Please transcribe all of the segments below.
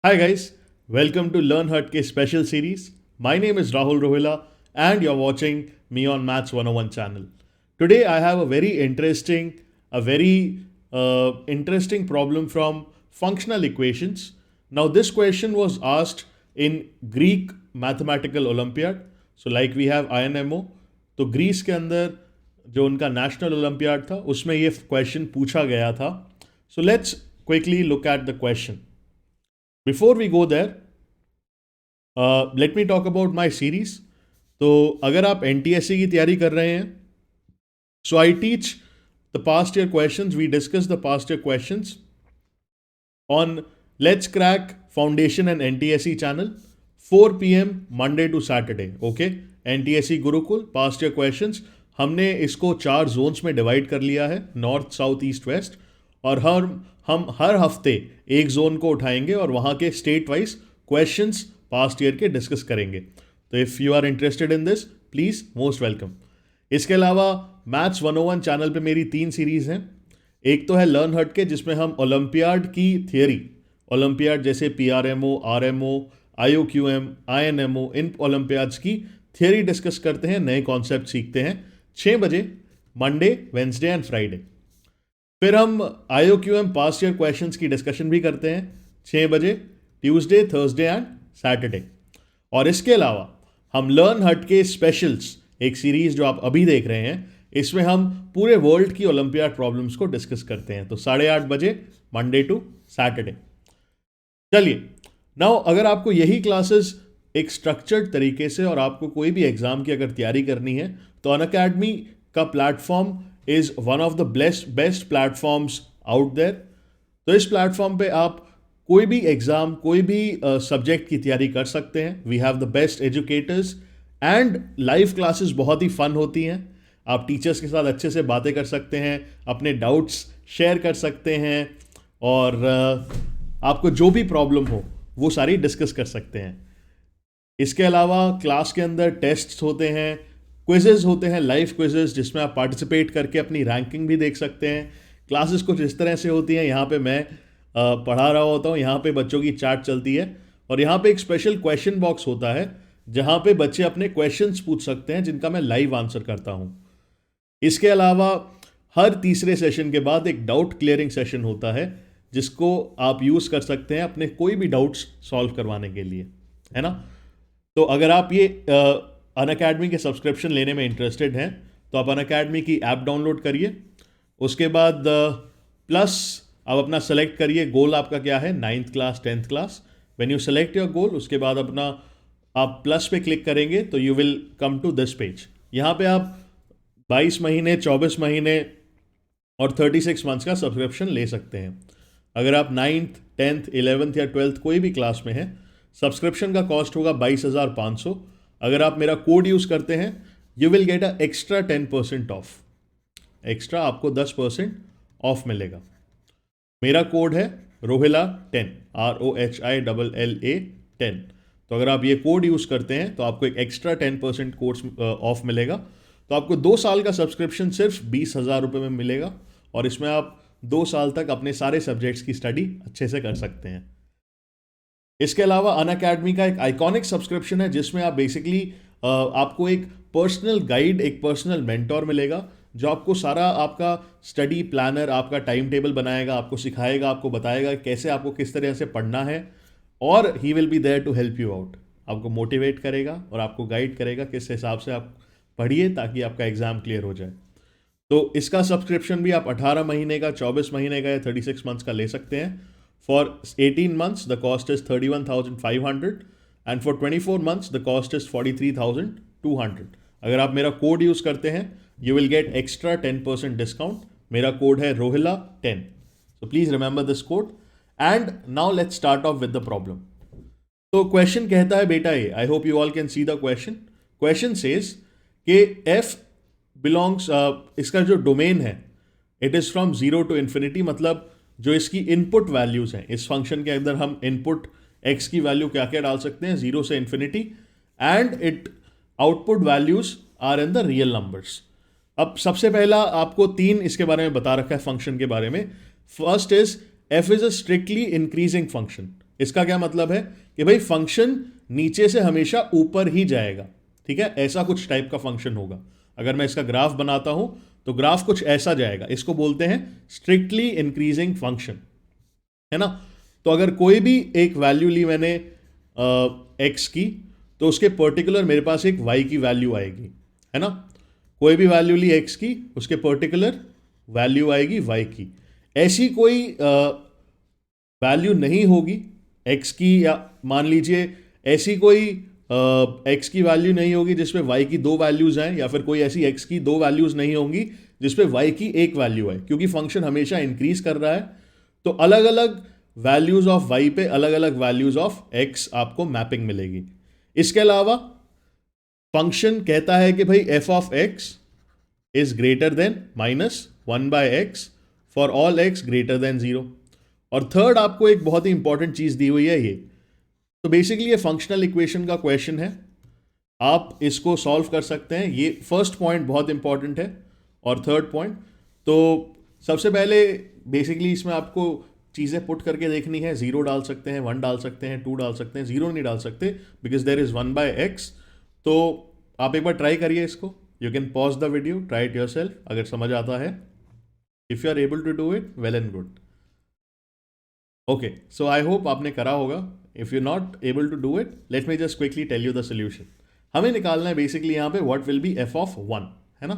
Hi guys, welcome to Learn Hutke special series. My name is Rahul Rohila and you're watching me on Maths 101 channel. Today I have a very interesting problem from functional equations. Now this question was asked in Greek Mathematical Olympiad. So like we have INMO, तो Greece के अंदर जो उनका national olympiad था उसमें ये question पूछा गया था. So let's quickly look at the question. Before we go there, let me talk about my series. तो अगर आप NTSC की तैयारी कर रहे हैं, so I teach the past year questions. We discuss the past year questions on Let's Crack Foundation and NTSC channel, 4 p.m. Monday to Saturday. Okay, NTSC Gurukul past year questions. हमने इसको 4 जोन्स में divide कर लिया है, north south east west, और हम हर हफ्ते एक जोन को उठाएंगे और वहाँ के state wise questions past year के डिस्कस करेंगे. तो if you are interested in this, please most welcome. इसके अलावा मैथ्स 101 चैनल पे मेरी 3 सीरीज़ हैं. एक तो है लर्न हटके, जिसमें हम ओलंपियाड की थियोरी, ओलंपियाड जैसे PRMO, RMO, IOQM, INMO, इन ओलंपियाड्स की थियोरी डिस्कस करते हैं, नए कॉन्सेप्ट सीखते हैं. 6 बजे मंडे, वेंसडे एंड फ्राइडे. फिर हम IOQM पास्ट ईयर क्वेश्चंस की डिस्कशन भी करते हैं 6 बजे ट्यूसडे, थर्सडे एंड सैटरडे. और इसके अलावा हम लर्न हट के स्पेशल्स, एक सीरीज जो आप अभी देख रहे हैं, इसमें हम पूरे वर्ल्ड की ओलंपियाड प्रॉब्लम्स को डिस्कस करते हैं. तो 8:30 बजे मंडे टू सैटरडे. चलिए, नाउ अगर आपको यही क्लासेस एक स्ट्रक्चर्ड तरीके से और आपको कोई भी एग्जाम की अगर तैयारी करनी है, तो अनअकैडमी का platform is one of the best platforms out there. तो इस प्लेटफॉर्म पे आप कोई भी एग्जाम, कोई भी सब्जेक्ट की तैयारी कर सकते हैं. We have the best educators and live classes बहुत ही फन होती हैं. आप टीचर्स के साथ अच्छे से बातें कर सकते हैं, अपने डाउट्स शेयर कर सकते हैं, और आपको जो भी प्रॉब्लम हो वो सारी डिस्कस कर सकते हैं. इसके अलावा क्लास के अंदर टेस्ट्स होते हैं, क्विजेज होते हैं, लाइव क्विजेज, जिसमें आप पार्टिसिपेट करके अपनी रैंकिंग भी देख सकते हैं. क्लासेस कुछ इस तरह से होती हैं, यहाँ पे मैं पढ़ा रहा होता हूँ, यहाँ पे बच्चों की चैट चलती है, और यहाँ पे एक स्पेशल क्वेश्चन बॉक्स होता है जहाँ पे बच्चे अपने क्वेश्चंस पूछ सकते हैं, जिनका मैं लाइव आंसर करता हूँ. इसके अलावा हर तीसरे सेशन के बाद एक डाउट क्लियरिंग सेशन होता है, जिसको आप यूज़ कर सकते हैं अपने कोई भी डाउट्स सॉल्व करवाने के लिए, है ना. तो अगर आप ये अनअकैडमी के सब्सक्रिप्शन लेने में इंटरेस्टेड हैं, तो आप अनअकैडमी की ऐप डाउनलोड करिए. उसके बाद प्लस आप अपना सेलेक्ट करिए, गोल आपका क्या है, 9th class, 10th class. When you select your goal, उसके बाद अपना आप प्लस पे क्लिक करेंगे तो you will come to this page. यहाँ पे आप 22 महीने, 24 महीने और 36 मंथ्स का सब्सक्रिप्शन ले सकते हैं. अगर आप 9th, 10th, 11th या 12th कोई भी क्लास में हैं, सब्सक्रिप्शन का कॉस्ट होगा 22,500. अगर आप मेरा कोड यूज़ करते हैं, you will get a extra 10% of. Extra आपको 10% ऑफ मिलेगा. मेरा कोड है रोहिला 10, ROHILLA 10. तो अगर आप ये कोड यूज़ करते हैं तो आपको एक एक्स्ट्रा 10% कोर्स ऑफ मिलेगा. तो आपको 2 साल का सब्सक्रिप्शन सिर्फ 20,000 रुपये में मिलेगा, और इसमें आप 2 साल तक अपने सारे सब्जेक्ट्स की स्टडी अच्छे से कर सकते हैं. इसके अलावा अनअकैडमी का एक आइकॉनिक सब्सक्रिप्शन है, जिसमें आप बेसिकली आपको एक पर्सनल गाइड, एक पर्सनल मेंटोर मिलेगा, जो आपको सारा आपका स्टडी प्लानर, आपका टाइम टेबल बनाएगा, आपको सिखाएगा, आपको बताएगा कैसे आपको किस तरह से पढ़ना है, और he will be there to help you out. आपको मोटिवेट करेगा और आपको गाइड करेगा किस हिसाब से आप पढ़िए ताकि आपका एग्ज़ाम क्लियर हो जाए. तो इसका सब्सक्रिप्शन भी आप 18 महीने का, 24 महीने का या 36 मंथ्स का ले सकते हैं. For 18 months, the cost is 31,500, and for 24 months, the cost is 43,200. अगर आप मेरा कोड यूज़ करते हैं, you will get extra 10% discount. मेरा कोड है Rohilla 10. So please remember this code. And now let's start off with the problem. तो question कहता है बेटा ये, I hope you all can see the question. Question says कि f belongs, इसका जो डोमेन है, it is from 0 to infinity, मतलब जो इसकी इनपुट वैल्यूज़ हैं, इस फंक्शन के अंदर हम इनपुट x की वैल्यू क्या क्या डाल सकते हैं, 0 से infinity, and it output values are in the real numbers. अब सबसे पहला आपको 3 इसके बारे में बता रखा है फंक्शन के बारे में. First is f is a strictly increasing function. इसका क्या मतलब है कि भाई फंक्शन नीचे से हमेशा ऊपर ही जाएगा, ठीक है, ऐसा कुछ टाइप का फंक्शन होगा। अगर मैं इसका ग्राफ बनाता हूं तो ग्राफ कुछ ऐसा जाएगा, इसको बोलते हैं स्ट्रिक्टली इंक्रीजिंग फंक्शन, है ना। तो अगर कोई भी एक वैल्यू ली मैंने एक्स की, तो उसके पर्टिकुलर मेरे पास एक वाई की वैल्यू आएगी, है ना। कोई भी वैल्यू ली एक्स की, उसके पर्टिकुलर वैल्यू आएगी वाई की। ऐसी कोई वैल्यू नहीं होगी एक्स की, या मान लीजिए ऐसी कोई एक्स की वैल्यू नहीं होगी जिसपे वाई की दो वैल्यूज आए, या फिर कोई ऐसी एक्स की दो वैल्यूज नहीं होंगी जिसपे वाई की एक वैल्यू आए, क्योंकि फंक्शन हमेशा इंक्रीज कर रहा है। तो अलग अलग वैल्यूज ऑफ वाई पे अलग अलग वैल्यूज ऑफ एक्स आपको मैपिंग मिलेगी। इसके अलावा फंक्शन कहता है कि भाई f of x is greater than minus one by x for all x greater than zero. और थर्ड आपको एक बहुत ही इंपॉर्टेंट चीज दी हुई है ये। तो बेसिकली ये फंक्शनल इक्वेशन का क्वेश्चन है, आप इसको सॉल्व कर सकते हैं। ये फर्स्ट पॉइंट बहुत इंपॉर्टेंट है, और थर्ड पॉइंट, तो सबसे पहले बेसिकली इसमें आपको चीज़ें पुट करके देखनी है। जीरो डाल सकते हैं, वन डाल सकते हैं, टू डाल सकते हैं, जीरो नहीं डाल सकते because there is one by x. तो आप एक बार ट्राई करिए इसको, you can pause the video, try it yourself अगर समझ आता है। If you are able to do it, well and good. Okay, so I hope आपने करा होगा। If you not able to do it, let me just quickly tell you the solution. हमें निकालना है बेसिकली यहाँ पे what will B F of one, है ना।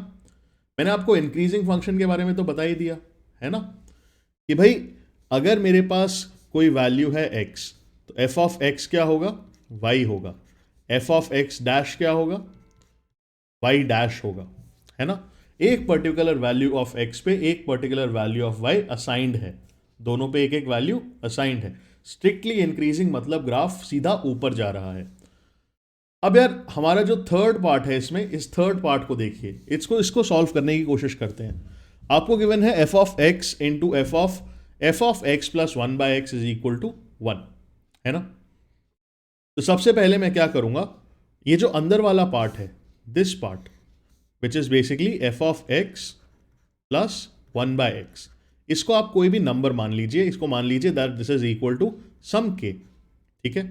मैंने आपको इंक्रीजिंग फंक्शन के बारे में तो बता ही दिया, है ना, कि भाई अगर मेरे पास कोई वैल्यू है x, तो एफ ऑफ एक्स क्या होगा, y होगा। एफ ऑफ एक्स डैश क्या होगा, y डैश होगा, है ना। एक पर्टिकुलर वैल्यू ऑफ x पे एक particular value of y assigned है, दोनों पे एक एक वैल्यू असाइंड है। स्ट्रिक्टली इंक्रीजिंग मतलब ग्राफ सीधा ऊपर जा रहा है। अब यार हमारा जो थर्ड पार्ट है इसमें, इस थर्ड पार्ट को देखिए, इसको सॉल्व करने की कोशिश करते हैं। आपको गिवन है f of x into f of x plus one by x is equal to one, है ना। तो सबसे पहले मैं क्या करूंगा, ये जो अंदर वाला पार्ट है, this part which is basically F of x plus one by x, इसको आप कोई भी नंबर मान लीजिए, इसको मान लीजिए that this is equal to sum के, ठीक है,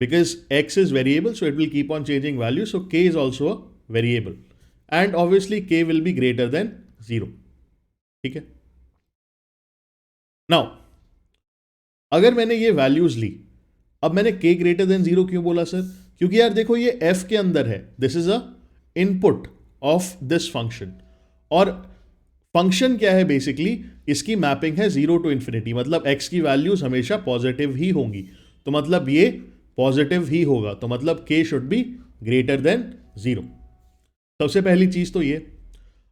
because x is variable, so it will keep on changing value, so k is also a variable, and obviously k will be greater than 0, ठीक है। नाउ अगर मैंने ये values ली, अब मैंने k ग्रेटर देन 0 क्यों बोला सर, क्योंकि यार देखो ये f के अंदर है, this is a input of this function, और फंक्शन क्या है बेसिकली, इसकी मैपिंग है 0 टू इन्फिनिटी, मतलब x की वैल्यूज हमेशा पॉजिटिव ही होंगी, तो मतलब ये पॉजिटिव ही होगा, तो मतलब k should be greater than 0। सबसे पहली चीज तो ये।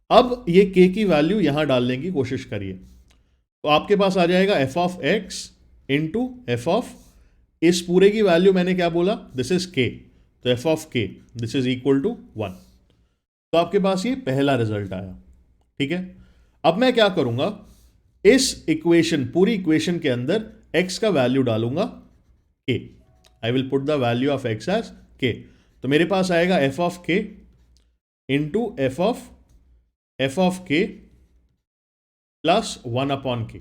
अब ये k की वैल्यू यहां डालने की कोशिश करिए, तो आपके पास आ जाएगा f of x into f of, इस पूरे की वैल्यू मैंने क्या बोला, दिस इज k, तो f of k this is equal to 1। तो आपके पास ये पहला रिजल्ट आया, ठीक है। अब मैं क्या करूंगा, इस इक्वेशन, पूरी इक्वेशन के अंदर x का वैल्यू डालूंगा k, I will put the value of x as k। तो मेरे पास आएगा f of k into f of k plus one upon k,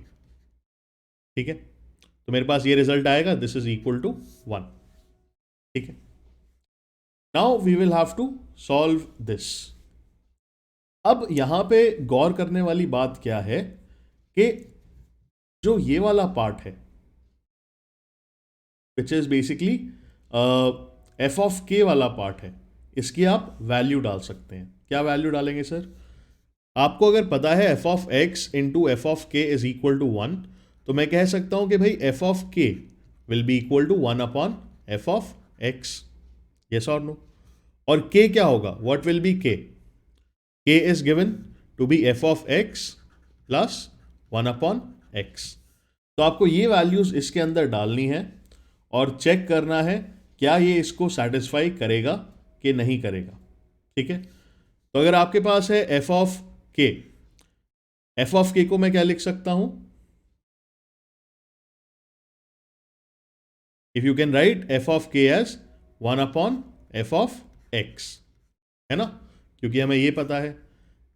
ठीक है। तो मेरे पास ये रिजल्ट आएगा, दिस इज इक्वल टू 1, ठीक है। Now we will have to solve this. अब यहां पे गौर करने वाली बात क्या है कि जो ये वाला पार्ट है which is basically F of के वाला पार्ट है, इसकी आप वैल्यू डाल सकते हैं। क्या वैल्यू डालेंगे सर, आपको अगर पता है f of x into f of k is equal to 1, तो मैं कह सकता हूं कि भाई f of k will be equal to 1 upon f of x, yes और नो। और के क्या होगा, what will be k, k is given to be f of x plus 1 upon x। तो आपको ये वैल्यूज इसके अंदर डालनी है और चेक करना है क्या ये इसको सेटिस्फाई करेगा कि नहीं करेगा, ठीक है। तो अगर आपके पास है f of k को मैं क्या लिख सकता हूं, if you can write f of k as 1 upon f of x, है ना, क्योंकि हमें ये पता है,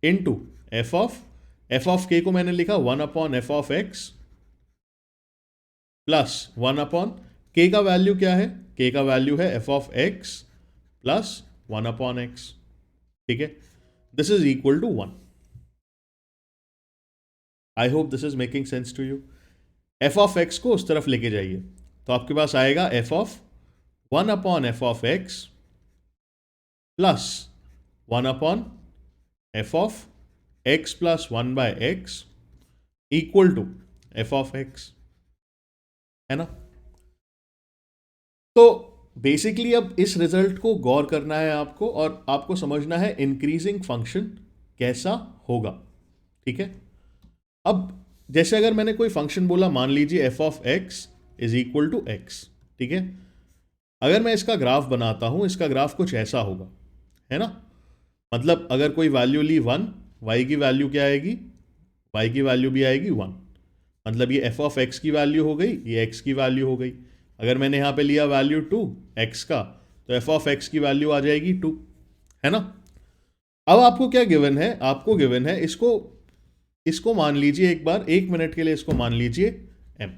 इनटू एफ ऑफ के को मैंने लिखा 1 upon f of x plus 1 upon k का वैल्यू क्या है, के का वैल्यू है f of x plus 1 upon x, ठीक है, this is equal to 1। I hope this is making sense to you. F of x को उस तरफ लेके जाइए, तो आपके पास आएगा f of 1 upon f of x plus 1 upon f of x plus 1/x equal to f of x, है ना। तो बेसिकली अब इस रिजल्ट को गौर करना है आपको, और आपको समझना है इंक्रीजिंग फंक्शन कैसा होगा, ठीक है। अब जैसे अगर मैंने कोई फंक्शन बोला, मान लीजिए f of x is equal to x, ठीक है। अगर मैं इसका ग्राफ बनाता हूं, इसका ग्राफ कुछ ऐसा होगा, है ना। मतलब अगर कोई वैल्यू ली 1, वाई की वैल्यू क्या आएगी, वाई की वैल्यू भी आएगी 1। मतलब ये एफ ऑफ एक्स की वैल्यू हो गई, ये एक्स की वैल्यू हो गई। अगर मैंने यहां पे लिया वैल्यू 2 एक्स का, तो एफ ऑफ एक्स की वैल्यू आ जाएगी 2, है ना। अब आपको क्या गिवन है, आपको गिवन है इसको इसको मान लीजिए एक बार, 1 मिनट के लिए इसको मान लीजिए m।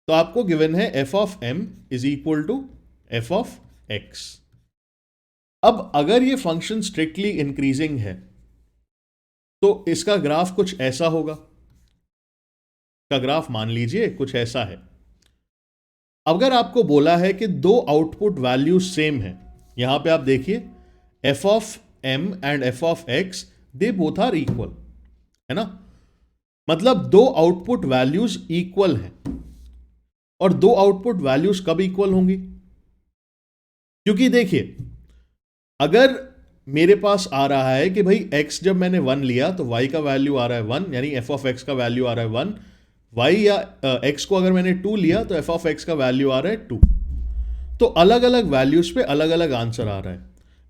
तो आपको गिवन है f of m is equal to f of x. अब अगर ये फंक्शन स्ट्रिक्टली इंक्रीजिंग है, तो इसका ग्राफ कुछ ऐसा होगा, का ग्राफ मान लीजिए कुछ ऐसा है। अगर आपको बोला है कि दो आउटपुट वैल्यूज सेम है, यहां पे आप देखिए f of m and f of x they both are equal, है ना। मतलब दो आउटपुट वैल्यूज इक्वल हैं। और दो आउटपुट वैल्यूज कब इक्वल होंगी, क्योंकि देखिए अगर मेरे पास आ रहा है कि भाई x जब मैंने 1 लिया तो y का वैल्यू आ रहा है 1, यानी एफ ऑफ एक्स का वैल्यू आ रहा है 1। y या x को अगर मैंने 2 लिया तो एफ ऑफ एक्स का वैल्यू आ रहा है 2। तो अलग अलग वैल्यूज पे अलग अलग आंसर आ रहा है।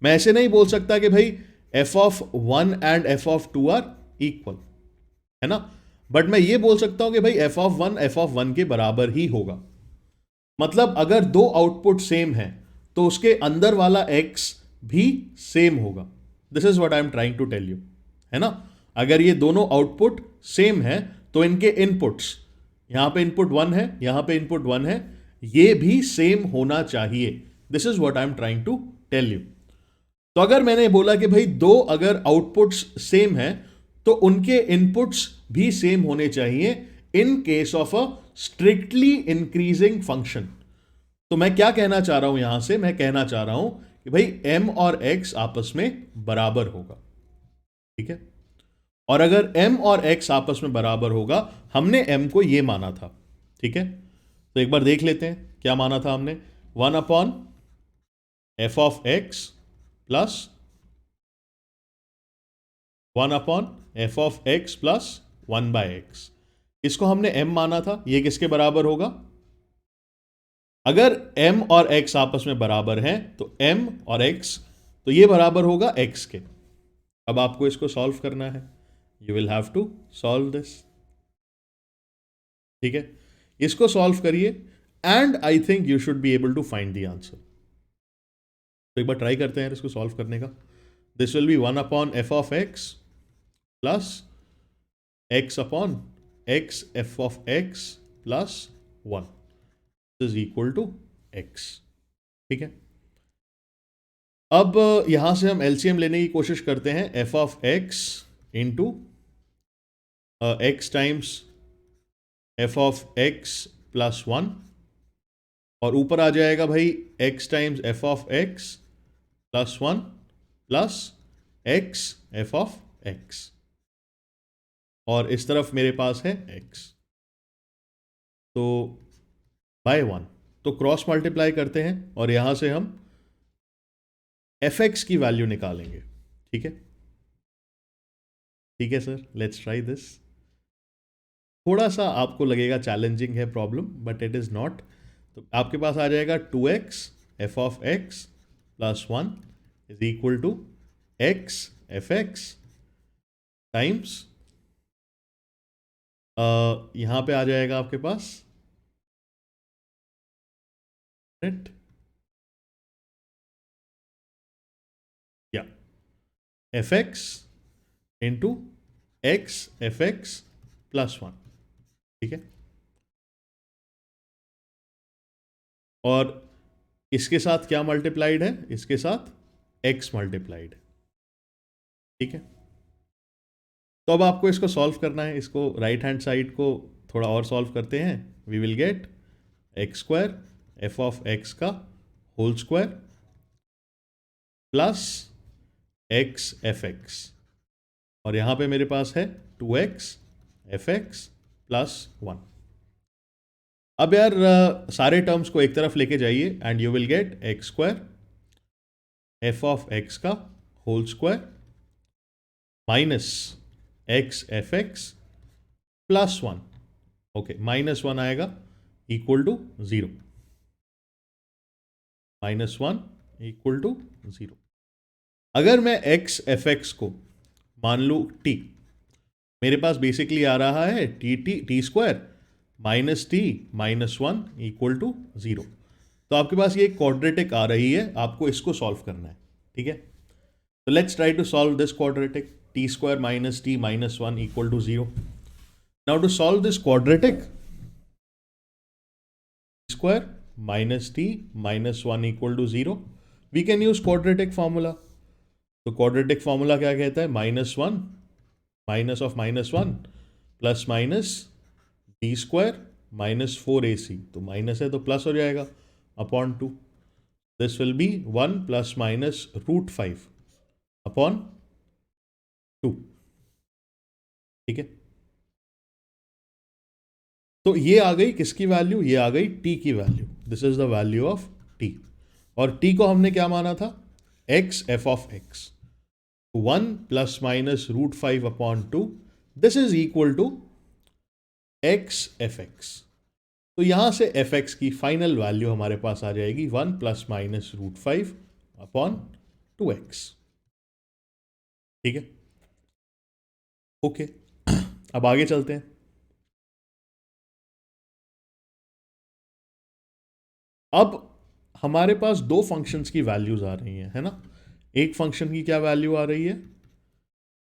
मैं ऐसे नहीं बोल सकता कि भाई f of 1 and f of 2 are equal, है ना। बट मैं ये बोल सकता हूं कि भाई एफ ऑफ 1 एफ ऑफ 1 के बराबर ही होगा। मतलब अगर दो आउटपुट सेम है तो उसके अंदर वाला x भी सेम होगा। This is what I am trying to tell you, है ना। अगर ये दोनों आउटपुट सेम है तो इनके इनपुट्स, यहां पे इनपुट 1 है, यहां पे इनपुट 1 है, ये भी सेम होना चाहिए। This is what I am trying to tell you. तो अगर मैंने बोला कि भाई दो अगर आउटपुट्स सेम है तो उनके इनपुट्स भी सेम होने चाहिए in case of a strictly increasing function. तो मैं क्या कहना चाह रहा हूं यहां से, मैं कहना चाह रहा हूं कि भाई m और x आपस में बराबर होगा, ठीक है। और अगर m और x आपस में बराबर होगा, हमने m को ये माना था, ठीक है। तो एक बार देख लेते हैं क्या माना था हमने। 1/f(x) plus 1/f(x) plus 1/x, इसको हमने m माना था। ये किसके बराबर होगा, अगर m और x आपस में बराबर हैं तो m और x, तो ये बराबर होगा x के। अब आपको इसको सॉल्व करना है, you will have to solve this, ठीक है। इसको सॉल्व करिए and I think you should be able to find the answer. तो एक बार ट्राई करते हैं इसको सॉल्व करने का। This will be 1/f(x) plus x/x f(x) plus 1 is equal to x, ठीक है। अब यहां से हम एलसीएम लेने की कोशिश करते हैं। F of x into x times F of x plus 1, और ऊपर आ जाएगा भाई x times F of x plus 1 plus x F of x, और इस तरफ मेरे पास है x। तो बाय 1, तो क्रॉस मल्टीप्लाई करते हैं और यहां से हम एफ एक्स की वैल्यू निकालेंगे, ठीक है। ठीक है सर, लेट्स ट्राई दिस। थोड़ा सा आपको लगेगा चैलेंजिंग है problem, but it is not. तो आपके पास आ जाएगा 2x f of x plus 1 is equal to x F x times, यहां पे आ जाएगा आपके पास नेट, या f x into x F x plus 1, ठीक है। और इसके साथ क्या मल्टीप्लाइड है, इसके साथ x मल्टीप्लाइड है, ठीक है। तो अब आपको इसको सॉल्व करना है, इसको राइट हैंड साइड को थोड़ा और सॉल्व करते हैं। We will get X square F of X का whole square plus X F X, और यहां पे मेरे पास है 2x एफ एक्स प्लस 1। अब यार सारे टर्म्स को एक तरफ लेके जाइए and you will get X square F of X का whole square minus X F x plus 1। Okay, -1 आएगा इक्वल टू 0, -1 इक्वल टू 0। अगर मैं एक्स एफ एक्स को मान लूँ t, मेरे पास बेसिकली आ रहा है t square minus t -1 equal to 0। तो आपके पास ये क्वाड्रेटिक आ रही है, आपको इसको सॉल्व करना है, ठीक है। तो let's try to solve this quadratic, t square minus t -1 equal to 0। Now to solve this quadratic, square minus t -1 equal to 0, we can use quadratic formula. तो क्वाड्रेटिक फॉर्मूला क्या कहता है, -1 minus of -1 plus minus t square -4ac, तो minus है तो plus हो जाएगा upon 2। This will be 1 plus minus √5 upon 2, ठीक है। तो ये आ गई किसकी वैल्यू, ये आ गई t की value. This is the value of t, और t को हमने क्या माना था, x f of x, 1 plus minus √5 upon 2, this is equal to x F x. तो यहां से एफ एक्स की फाइनल वैल्यू हमारे पास आ जाएगी 1 प्लस माइनस √5 अपॉन 2x, ठीक है। ओके, अब आगे चलते हैं। अब हमारे पास दो फंक्शंस की वैल्यूज आ रही हैं, है ना। एक फंक्शन की क्या वैल्यू आ रही है,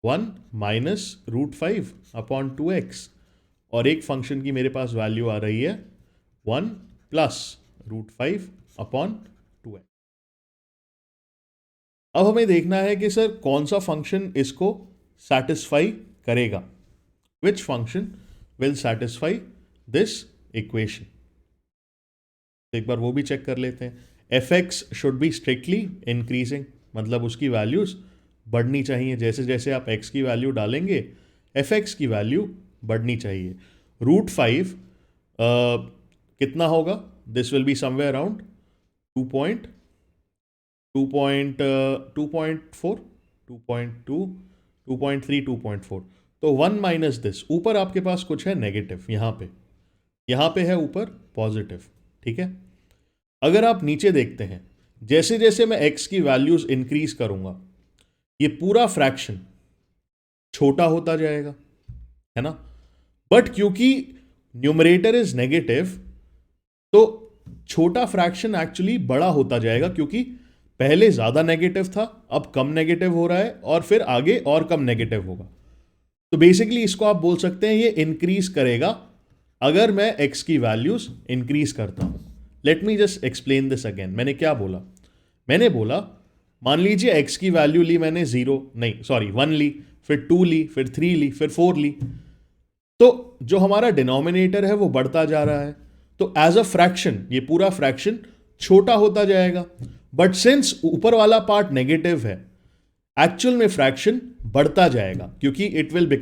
1 माइनस √5 अपॉन 2x, और एक फंक्शन की मेरे पास वैल्यू आ रही है 1 प्लस √5 अपॉन 2x। अब हमें देखना है कि सर कौन सा फंक्शन इसको सेटिस्फाई करेगा, which function will satisfy this equation. एक बार वो भी चेक कर लेते हैं। F x should be strictly increasing, मतलब उसकी वैल्यूज बढ़नी चाहिए, जैसे जैसे आप x की वैल्यू डालेंगे एफ एक्स की वैल्यू बढ़नी चाहिए। √5 कितना होगा, this will be somewhere around 2.4, 2.2, 2.3, 2.4। तो 1 माइनस दिस, ऊपर आपके पास कुछ है नेगेटिव, यहाँ पे है ऊपर पॉजिटिव, ठीक है। अगर आप नीचे देखते हैं, जैसे जैसे मैं x की वैल्यूज इंक्रीज करूंगा, ये पूरा फ्रैक्शन छोटा होता जाएगा, है ना। बट क्योंकि न्यूमरेटर इज नेगेटिव, तो छोटा फ्रैक्शन एक्चुअली बड़ा होता जाएगा, क्योंकि पहले ज्यादा नेगेटिव था, अब कम नेगेटिव हो रहा है, और फिर आगे और कम नेगेटिव होगा। तो बेसिकली इसको आप बोल सकते हैं ये इंक्रीज करेगा अगर मैं x की वैल्यूज इंक्रीज करता हूं। Late me just explain this again. मैंने क्या बोला, मैंने बोला मान लीजिए x की वैल्यू ली मैंने 1 ली, फिर 2 ली, फिर 3 ली, फिर 4 ली, तो जो हमारा डिनोमिनेटर है वो बढ़ता जा रहा है, तो एज अ फ्रैक्शन ये पूरा फ्रैक्शन छोटा होता जाएगा। बट सिंस ऊपर वाला पार्ट नेगेटिव है, एक्चुअल में फ्रैक्शन बढ़ता जाएगा, क्योंकि it will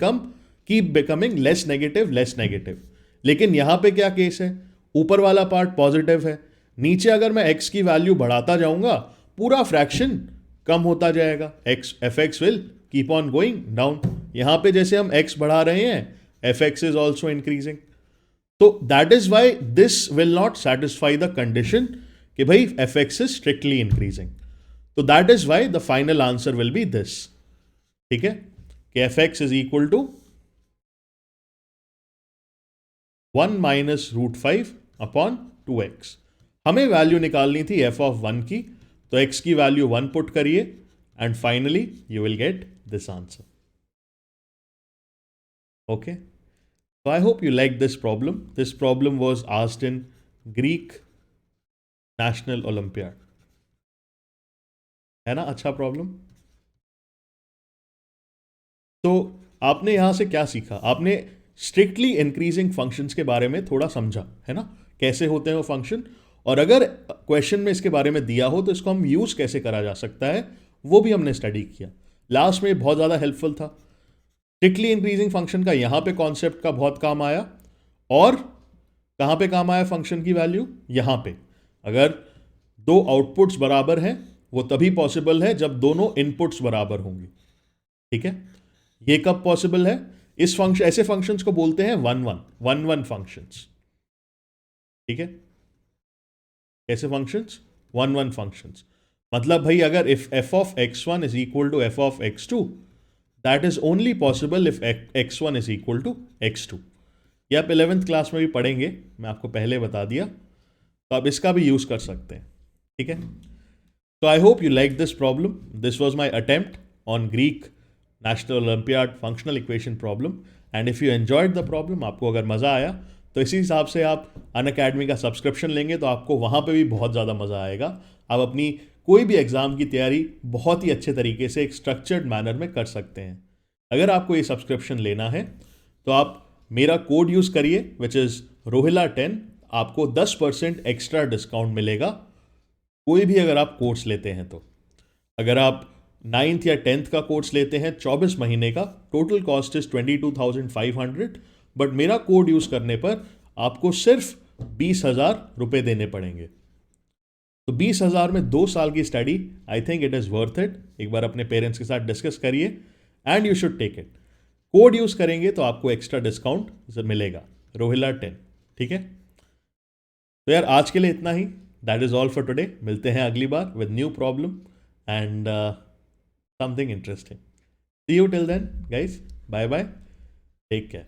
keep becoming less negative. लेकिन यहां पे क्या केस है, ऊपर वाला पार्ट पॉजिटिव है, नीचे अगर मैं x की वैल्यू बढ़ाता जाऊंगा पूरा फ्रैक्शन कम होता जाएगा, x F X will keep on going down. यहां पे जैसे हम x बढ़ा रहे हैं, F X is also increasing. तो that is why this will not satisfy the condition कि भाई F X is strictly increasing. तो that is why the final answer will be this, ठीक है, कि F X is equal to 1 minus √5 upon 2x। हमें value निकालनी थी f of 1 की, तो x की वैल्यू 1 पुट करिए and finally you will get this answer. Okay, so I hope you liked this problem. This problem was asked in Greek national olympiad, है ना अच्छा प्रॉब्लम। तो आपने यहां से क्या सीखा, आपने स्ट्रिक्टली इंक्रीजिंग फंक्शंस के बारे में थोड़ा समझा, है ना, कैसे होते हैं वो फंक्शन, और अगर क्वेश्चन में इसके बारे में दिया हो तो इसको हम यूज कैसे करा जा सकता है वो भी हमने स्टडी किया। लास्ट में बहुत ज़्यादा हेल्पफुल था। स्ट्रिक्टली इंक्रीजिंग फंक्शन का यहां पे कॉन्सेप्ट का बहुत काम आया, और कहां पे काम आया फंक्शन की वैल्यू, यहां पे। अगर दो आउटपुट्स बराबर हैं वो तभी पॉसिबल है जब दोनों इनपुट्स बराबर होंगे, ठीक है। ये कब पॉसिबल है, इस फंक्शन, ऐसे फंक्शंस को बोलते हैं वन वन फंक्शंस, ठीक है। ऐसे फंक्शंस वन वन फंक्शंस, मतलब भाई अगर if f of x one is equal to f of x two, that is only possible if x one is equal to x two. ये आप 11th class में भी पढ़ेंगे, मैं आपको पहले बता दिया, तो आप इसका भी यूज कर सकते हैं, ठीक है। तो I hope you like this problem, this was my attempt on Greek national olympiad functional equation problem, and if you enjoyed the problem, आपको अगर मज़ा आया तो इसी हिसाब से आप अनअकैडमी का सब्सक्रिप्शन लेंगे तो आपको वहाँ पे भी बहुत ज़्यादा मज़ा आएगा। आप अपनी कोई भी एग्ज़ाम की तैयारी बहुत ही अच्छे तरीके से एक स्ट्रक्चर्ड मैनर में कर सकते हैं। अगर आपको ये सब्सक्रिप्शन लेना है तो आप मेरा कोड यूज़ करिए विच इज़ Rohila10, आपको 10% एक्स्ट्रा डिस्काउंट मिलेगा कोई भी अगर आप कोर्स लेते हैं तो। अगर आप 9th या 10th का कोर्स लेते हैं 24 महीने का, टोटल कॉस्ट इज 22,500, बट मेरा कोड यूज करने पर आपको सिर्फ 20,000 रुपये देने पड़ेंगे। तो 20,000 में 2 साल की study, I think it is worth it. एक बार अपने पेरेंट्स के साथ डिस्कस करिए and you should take it. Code use करेंगे तो आपको एक्स्ट्रा डिस्काउंट मिलेगा, Rohila10, ठीक है। तो यार आज के लिए इतना ही, that is all for today. मिलते हैं अगली बार with new problem and something interesting. See you till then guys, bye bye, take care.